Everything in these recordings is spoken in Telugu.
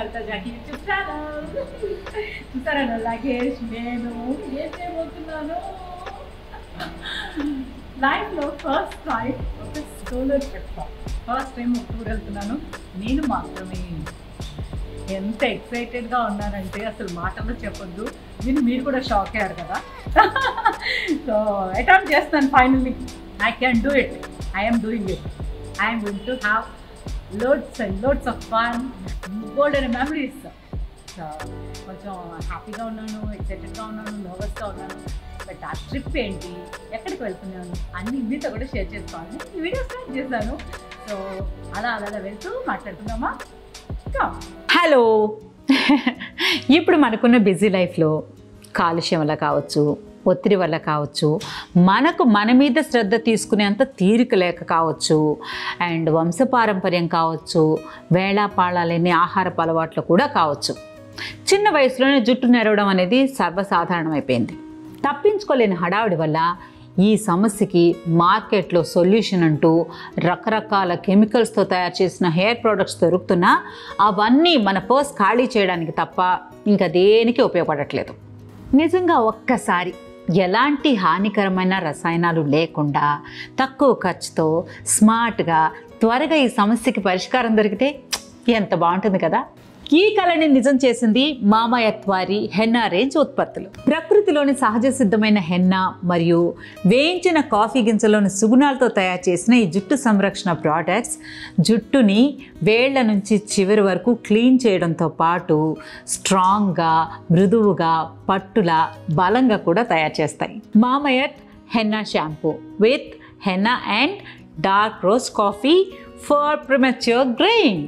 లలిత జాకి యూట్యూబ్ ఛానల్. చూసారా లగేజ్ నేను ఏం చేయబోతున్నాను. లైఫ్లో ఫస్ట్ టైం ఒక సోలో ట్రిప్, ఫస్ట్ టైం ఒక టూర్ వెళ్తున్నాను నేను మాత్రమే. ఎంత ఎక్సైటెడ్గా ఉన్నానంటే అసలు మాటల్లో చెప్పొద్దు. మీరు కూడా షాక్ అయ్యారు కదా. సో అటెంప్ట్ చేస్తాను finally. I can do it. I am doing it. I am going to have loads and loads of fun, golden memories. So కొంచెం హ్యాపీగా ఉన్నాను, ఎక్సైటెడ్గా ఉన్నాను, నర్వస్గా ఉన్నాను. బట్ ఆ ట్రిప్ ఏంటి, ఎక్కడికి వెళ్తున్నాను అన్నీ మీతో కూడా షేర్ చేసుకోవాలని ఈ వీడియో స్టార్ట్ చేశాను. సో అలా వెళ్తూ మాట్లాడుకుందామా. హలో. ఇప్పుడు మనకున్న బిజీ లైఫ్లో కాలుష్యం వల్ల కావచ్చు, ఒత్తిడి వల్ల కావచ్చు, మన మీద శ్రద్ధ తీసుకునేంత తీరిక లేక కావచ్చు, అండ్ వంశపారంపర్యం కావచ్చు, వేళాపాళాలేని ఆహారపు అలవాట్లు కూడా కావచ్చు. చిన్న వయసులోనే జుట్టు నెరవడం అనేది సర్వసాధారణమైపోయింది. తప్పించుకోలేని హడావిడి వల్ల ఈ సమస్యకి మార్కెట్లో సొల్యూషన్ అంటూ రకరకాల కెమికల్స్తో తయారు చేసిన హెయిర్ ప్రోడక్ట్స్ దొరుకుతున్నా అవన్నీ మన పర్స్ ఖాళీ చేయడానికి తప్ప ఇంకా దేనికి ఉపయోగపడట్లేదు. నిజంగా ఒక్కసారి ఎలాంటి హానికరమైన రసాయనాలు లేకుండా తక్కువ ఖర్చుతో స్మార్ట్గా త్వరగా ఈ సమస్యకి పరిష్కారం దొరికితే ఎంత బాగుంటుంది కదా. ఈ కళని నిజం చేసింది మామా ఎర్త్ వారి హెన్నా రేంజ్ ఉత్పత్తులు. ప్రకృతిలోని సహజ సిద్ధమైన హెన్నా మరియు వేయించిన కాఫీ గింజలోని సుగుణాలతో తయారు చేసిన ఈ జుట్టు సంరక్షణ ప్రోడక్ట్స్ జుట్టుని వేళ్ల నుంచి చివరి వరకు క్లీన్ చేయడంతో పాటు స్ట్రాంగ్గా, మృదువుగా, పట్టులా, బలంగా కూడా తయారు చేస్తాయి. Mamaearth henna shampoo with henna and dark roast coffee for premature greying.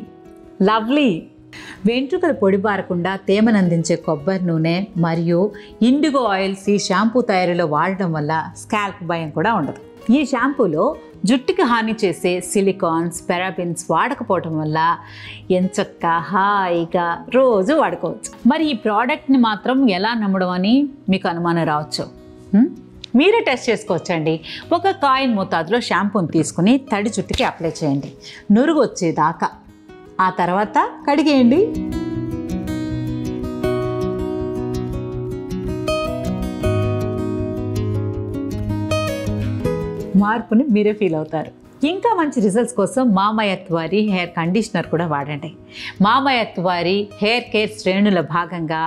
Lovely. వెంట్రుకలు పొడిబారకుండా తేమనందించే కొబ్బరి నూనె మరియు ఇండిగో ఆయిల్స్ ఈ షాంపూ తయారీలో వాడడం వల్ల స్కాల్ప్ భయం కూడా ఉండదు. ఈ షాంపూలో జుట్టుకి హాని చేసే సిలికాన్స్, పారాబెన్స్ వాడకపోవటం వల్ల ఎంచక్కా హాయిగా రోజు వాడుకోవచ్చు. మరి ఈ ప్రోడక్ట్ని మాత్రం ఎలా నమ్మడం అని మీకు అనుమానం రావచ్చు. మీరే టెస్ట్ చేసుకోవచ్చండి. ఒక కాయిన్ మోతాదులో షాంపూని తీసుకుని తడి జుట్టుకి అప్లై చేయండి, నురుగు వచ్చేదాకా. ఆ తర్వాత కడిగేయండి. మార్పుని మీరే ఫీల్ అవుతారు. ఇంకా మంచి రిజల్ట్స్ కోసం మామా ఎర్త్ వారి హెయిర్ కండిషనర్ కూడా వాడండి. మామా ఎర్త్ వారి హెయిర్ కేర్ శ్రేణుల భాగంగా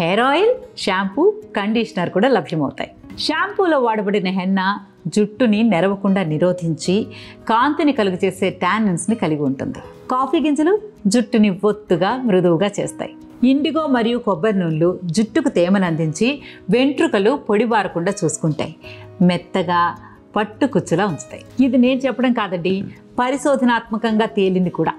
హెయిర్ ఆయిల్, షాంపూ, కండిషనర్ కూడా లభ్యమవుతాయి. షాంపూలో వాడబడిన హెన్నా జుట్టుని నెరవకుండా నిరోధించి కాంతిని కలుగు చేసే టానిన్స్ని కలిగి ఉంటుంది. కాఫీ గింజలు జుట్టుని ఒత్తుగా, మృదువుగా చేస్తాయి. ఇండిగో మరియు కొబ్బరి నూనెలు జుట్టుకు తేమను అందించి వెంట్రుకలు పొడిబారకుండా చూసుకుంటాయి, మెత్తగా పట్టు కుచ్చులా ఉంచుతాయి. ఇది నేను చెప్పడం కాదండి, పరిశోధనాత్మకంగా తేలింది కూడా.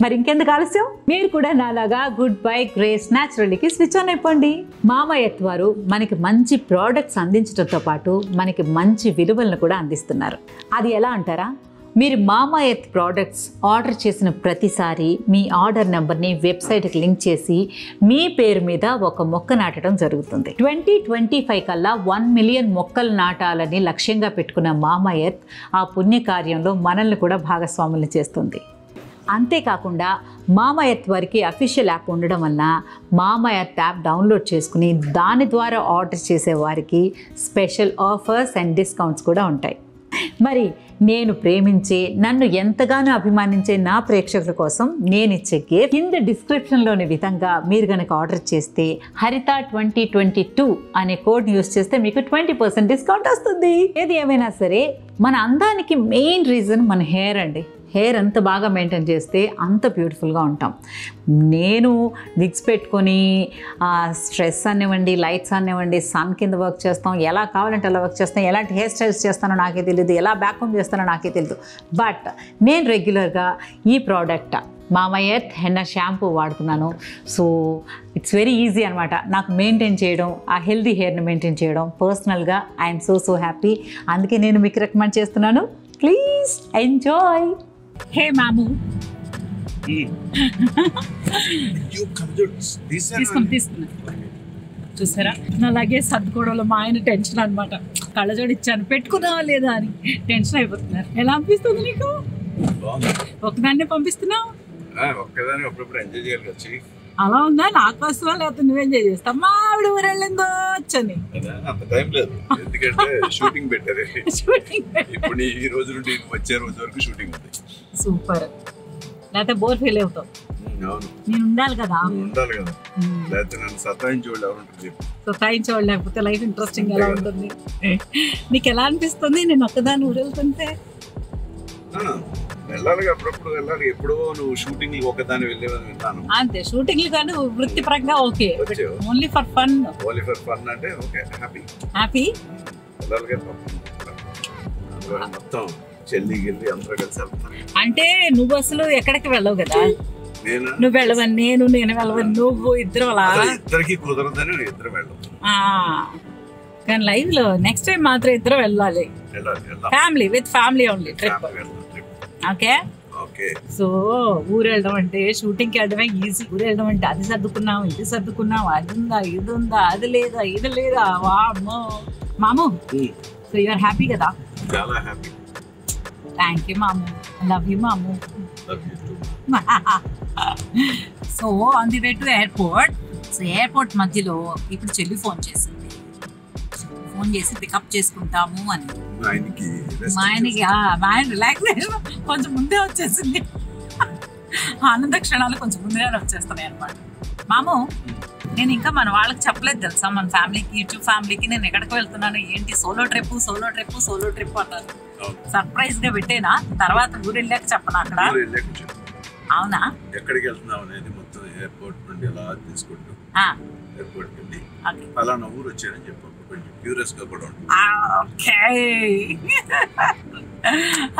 మరి ఇంకెందుకు ఆలస్యం, మీరు కూడా నాలాగా గుడ్ బై గ్రేస్ న్యాచురల్కి స్విచ్ ఆన్ అయిపోండి. మామా ఎర్త్ వారు మనకి మంచి ప్రోడక్ట్స్ అందించడంతో పాటు మనకి మంచి విలువలను కూడా అందిస్తున్నారు. అది ఎలా అంటారా? మీరు మామా ఎర్త్ ప్రోడక్ట్స్ ఆర్డర్ చేసిన ప్రతిసారి మీ ఆర్డర్ నెంబర్ని వెబ్సైట్కి లింక్ చేసి మీ పేరు మీద ఒక మొక్క నాటడం జరుగుతుంది. 2025 కల్లా 1 మిలియన్ మొక్కలు నాటాలని లక్ష్యంగా పెట్టుకున్న మామా ఎర్త్ ఆ పుణ్యకార్యంలో మనల్ని కూడా భాగస్వాములు చేస్తుంది. అంతేకాకుండా మామా ఎర్త్ వారికి అఫీషియల్ యాప్ ఉండడం వల్ల మామా ఎర్త్ యాప్ డౌన్లోడ్ చేసుకుని దాని ద్వారా ఆర్డర్ చేసే వారికి స్పెషల్ ఆఫర్స్ అండ్ డిస్కౌంట్స్ కూడా ఉంటాయి. మరి నేను ప్రేమించే, నన్ను ఎంతగానో అభిమానించే నా ప్రేక్షకుల కోసం నేను ఇచ్చే గిఫ్ట్ కింద డిస్క్రిప్షన్లోని విధంగా మీరు కనుక ఆర్డర్ చేస్తే హరిత 2022 అనే కోడ్ యూస్ చేస్తే మీకు 20% డిస్కౌంట్ వస్తుంది. ఏది ఏమైనా సరే మన అందానికి మెయిన్ రీజన్ మన హెయిర్ అండి. హెయిర్ ఎంత బాగా మెయింటైన్ చేస్తే అంత బ్యూటిఫుల్గా ఉంటాం. నేను విగ్స్ పెట్టుకొని స్ట్రెస్ అనివ్వండి, లైట్స్ అనివ్వండి, సన్ కింద వర్క్ చేస్తాం, ఎలా కావాలంటే అలా వర్క్ చేస్తాం, ఎలాంటి హెయిర్ స్టైల్స్ చేస్తానో నాకే తెలియదు, ఎలా బ్యాక్ హోమ్ చేస్తానో నాకే తెలియదు. బట్ నేను రెగ్యులర్గా ఈ ప్రోడక్ట్ మామా ఎర్త్ హెన్నా షాంపూ వాడుతున్నాను. సో ఇట్స్ వెరీ ఈజీ అనమాట నాకు మెయింటైన్ చేయడం, ఆ హెల్దీ హెయిర్ని మెయింటైన్ చేయడం. పర్సనల్గా ఐఎమ్ సో హ్యాపీ. అందుకే నేను మీకు రికమెండ్ చేస్తున్నాను. Please enjoy. హే మాము, తీసుకున్నా చూసారా? నా లగేజ్ సర్దుకోవడంలో మా ఆయన టెన్షన్ అనమాట. కళ్ళజోడు ఇచ్చాను, పెట్టుకున్నావా లేదా అని టెన్షన్ అయిపోతున్నారు. ఎలా అనిపిస్తుంది నీకు? ఒకదాన్నే పంపిస్తున్నావు? అలా ఉందా? నాకు వస్తున్నా లేకపోతే నువ్వేం చేస్తావు? మా ఆవిడ ఊరు వెళ్ళిందో వచ్చని అంత టైం లేదు, ఎందుకంటే షూటింగ్ పెట్టారు. షూటింగ్ ఇప్పుడు ఈ రోజు నుండి వచ్చే రోజు వరకు షూటింగ్ ఉంది. సూపర్. లేకపోతే బోర్ ఫీల్ అవుతావు. అవును, నేను ఉండాలి కదా. ఉండాలి కదా, లేకపోతే నన్ను సతాయించే వాళ్ళు ఎవరు ఉంటుంది? సతాయించేవాళ్ళు లేకపోతే లైఫ్ ఇంట్రెస్టింగ్ ఎలా ఉంటుంది? నీకు ఎలా అనిపిస్తుంది నేను ఒక్కదాన్ని ఊరు వెళ్తుంటే? వెళ్ళాలి, అప్పుడప్పుడు వెళ్ళాలి. ఎప్పుడో నువ్వు షూటింగ్ ఒకదాన్ని వెళ్ళేవని విన్నాను. అంతే, షూటింగ్ కానీ వృత్తిపరంగా okay, only for fun. Only for fun అంటే ఓకే, హ్యాపీ హ్యాపీ వెళ్ళాలి కదా. మొత్తం చెల్లి గిల్లి అందరూ కలిసి వెళ్తాను. అంటే నువ్వు అసలు ఎక్కడికి వెళ్ళవు కదా. నేను నువ్వు వెళ్ళవని నేను వెళ్ళవని నువ్వు ఇద్దరు అలా ఇద్దరికి కుదరదని ఇద్దరు వెళ్ళాం. కానీ లైవ్ లో నెక్స్ట్ టైం మాత్రం ఇద్దరు వెళ్ళాలి. Family with family only trip. Okay okay. So ఊరు వెళ్ళడం అంటే షూటింగ్కి వెళ్ళడమే ఈజీ. ఊరు వెళ్ళడం అంటే అది సర్దుకున్నాం ఇది సర్దుకున్నాం, అది ఉందా ఇది ఉందా, అది లేదా ఇది లేదా, వామ్మో మాము. సో యు ఆర్ హ్యాపీ కదా? చాలా హ్యాపీ. థ్యాంక్ యూ మాము, లవ్ యూ మాము. So on the way to airport. So airport మధ్యలో ఇప్పుడు చెల్లి ఫోన్ చేసింది. ఫోన్ చేసి పికప్ చేసుకుంటాము అని. మా ఆయన రిలాక్సేషన్ కొంచెం ముందే వచ్చేసింది. ఆనంద క్షణాలు కొంచెం ముందుగానే వచ్చేస్తున్నాయి అనమాట. మాము నేను ఇంకా మన వాళ్ళకి చెప్పలేదు తెలుసా, మన ఫ్యామిలీకి, యూట్యూబ్ ఫ్యామిలీకి నేను ఎక్కడికి వెళ్తున్నాను ఏంటి, సోలో ట్రిప్ అన్నారు. సర్ప్రైజ్ గా పెట్టేనా, తర్వాత ఊరు వెళ్ళాక చెప్పను అక్కడ. అవునా? ఎక్కడికి వెళ్తున్నావు అనేది మొత్తం ఎయిర్పోర్ట్ నుండి ఎలా తీసుకుంటూ ఎయిర్పోర్ట్ వెళ్ళి ఫలానా ఊరు వచ్చారని చెప్పి కొంచెం క్యూరియస్ గా కూడా ఉంటుంది.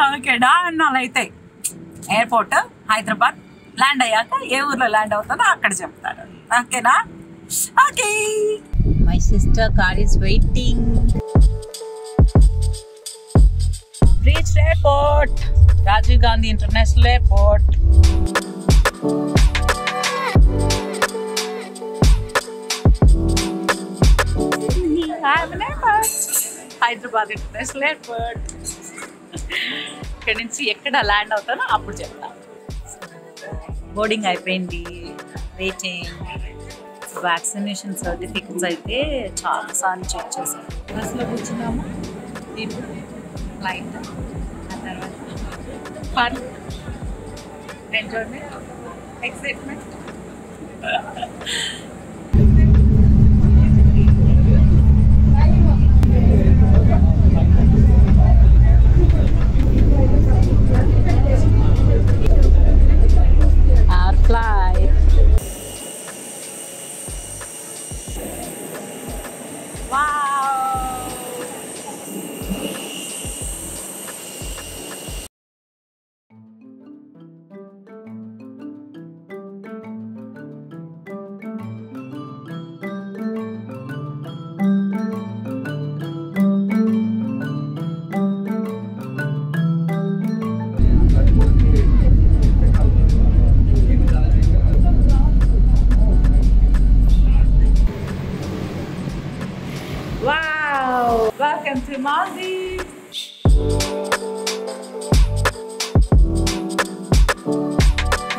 Okay done. అలా అయితే ఎయిర్పోర్ట్ హైదరాబాద్ ల్యాండ్ అయ్యాక ఏ ఊర్లో ల్యాండ్ అవుతానో అక్కడ చెప్తాడు. ఓకేనా? Okay. My sister car is waiting. Reach airport, Rajiv Gandhi international airport. Hyderabad international airport. ఇక్కడ నుంచి ఎక్కడ ల్యాండ్ అవుతానో అప్పుడు చెప్తాను. బోర్డింగ్ అయిపోయింది, వెయిటింగ్. వ్యాక్సినేషన్ సర్టిఫికెట్స్ అయితే చాలాసార్లు చెక్ చేశాను. బస్లో కూర్చున్నాము, ఇప్పుడు ఫ్లైట్, ఆ తర్వాత fun, enjoyment, excitement. Our flight. Wow. Wow! Welcome to Maldives.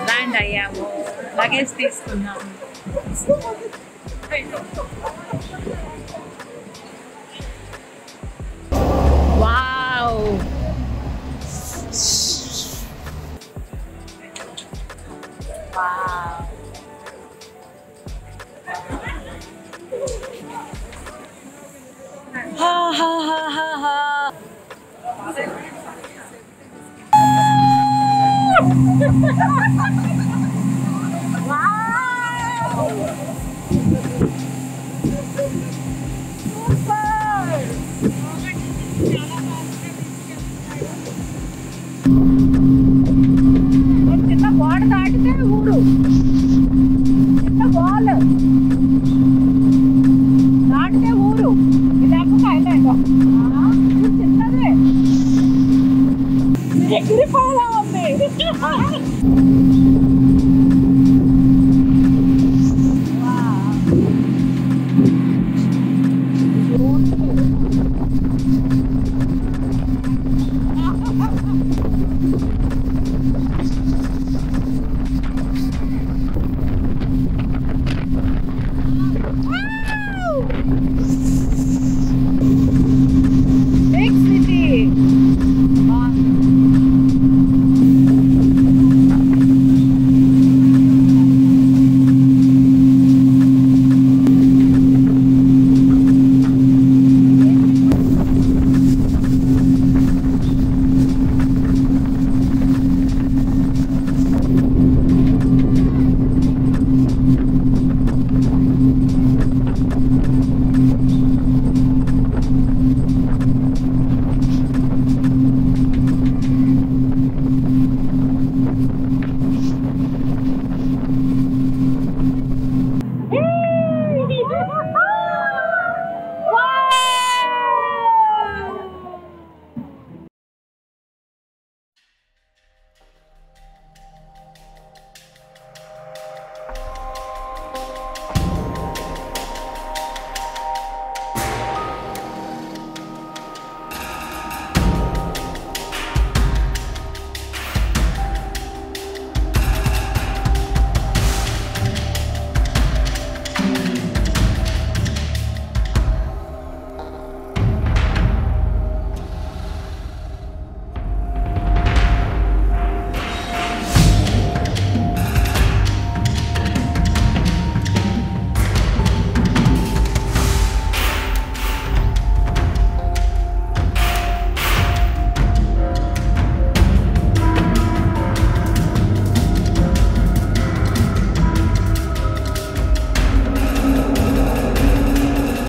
Land అయ్యాము, లగేజ్ తీసుకున్నాము. Wow! Wow! Ha ha ha ha ha. Wow! Super! చిన్న గోడ దాటితే ఊరు, చిన్న వాల్ దాటితే ఊరు. చిన్నదే ఎగిరిపోలా ఉంది. బాయ్.